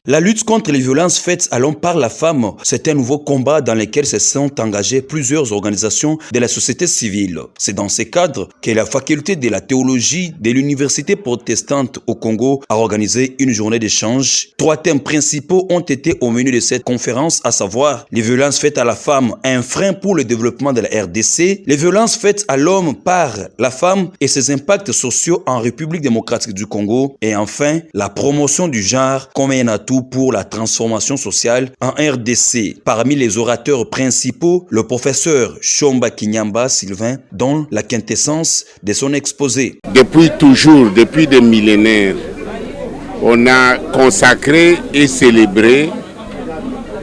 La lutte contre les violences faites à l'homme par la femme, c'est un nouveau combat dans lequel se sont engagées plusieurs organisations de la société civile. C'est dans ce cadre que la faculté de la théologie de l'université protestante au Congo a organisé une journée d'échange. 3 thèmes principaux ont été au menu de cette conférence, à savoir les violences faites à la femme, un frein pour le développement de la RDC, les violences faites à l'homme par la femme et ses impacts sociaux en République démocratique du Congo, et enfin la promotion du genre comme un atout pour la transformation sociale en RDC. Parmi les orateurs principaux, le professeur Chomba Kinyamba Sylvain donne la quintessence de son exposé. Depuis toujours, depuis des millénaires, on a consacré et célébré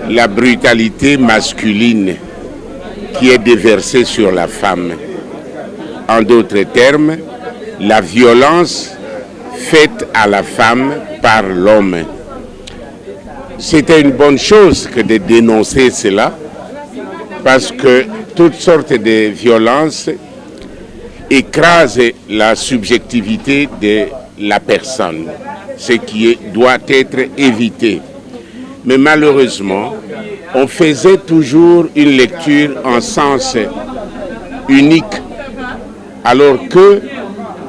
la brutalité masculine qui est déversée sur la femme. En d'autres termes, la violence faite à la femme par l'homme. C'était une bonne chose que de dénoncer cela, parce que toutes sortes de violences écrasent la subjectivité de la personne, ce qui doit être évité. Mais malheureusement, on faisait toujours une lecture en sens unique, alors que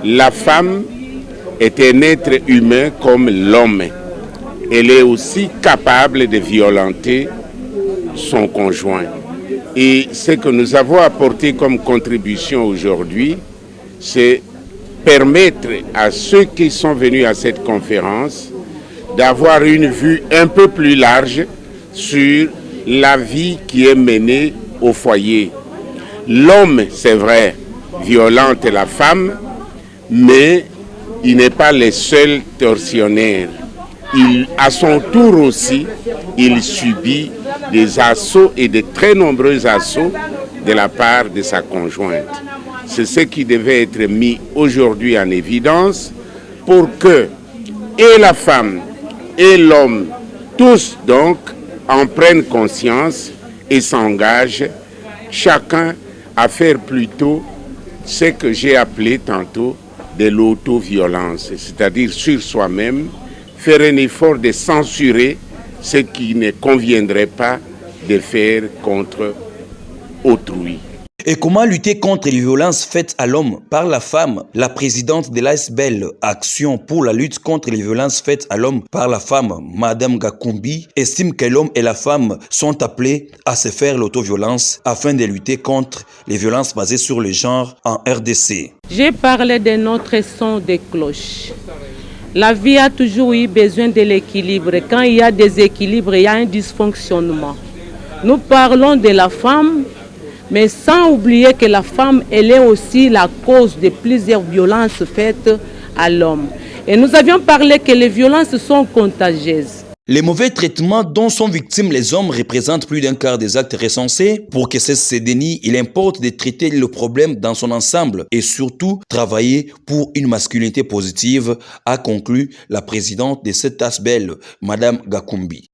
la femme est un être humain comme l'homme. Elle est aussi capable de violenter son conjoint. Et ce que nous avons apporté comme contribution aujourd'hui, c'est permettre à ceux qui sont venus à cette conférence d'avoir une vue un peu plus large sur la vie qui est menée au foyer. L'homme, c'est vrai, violente la femme, mais il n'est pas le seul tortionnaire. À son tour aussi, il subit des assauts et de très nombreux assauts de la part de sa conjointe. C'est ce qui devait être mis aujourd'hui en évidence pour que et la femme et l'homme, tous donc, en prennent conscience et s'engagent chacun à faire plutôt ce que j'ai appelé tantôt de l'auto-violence, c'est-à-dire sur soi-même, faire un effort de censurer ce qui ne conviendrait pas de faire contre autrui. Et comment lutter contre les violences faites à l'homme par la femme? La présidente de l'ASBEL, Action pour la lutte contre les violences faites à l'homme par la femme, Madame Gakumbi, estime que l'homme et la femme sont appelés à se faire l'autoviolence afin de lutter contre les violences basées sur le genre en RDC. J'ai parlé de notre son de cloche. La vie a toujours eu besoin de l'équilibre. Quand il y a des équilibres, il y a un dysfonctionnement. Nous parlons de la femme, mais sans oublier que la femme, elle est aussi la cause de plusieurs violences faites à l'homme. Et nous avions parlé que les violences sont contagieuses. Les mauvais traitements dont sont victimes les hommes représentent plus d'un quart des actes recensés. Pour que cesse ces dénis, il importe de traiter le problème dans son ensemble et surtout travailler pour une masculinité positive, a conclu la présidente de cette ASBEL, Madame Gakumbi.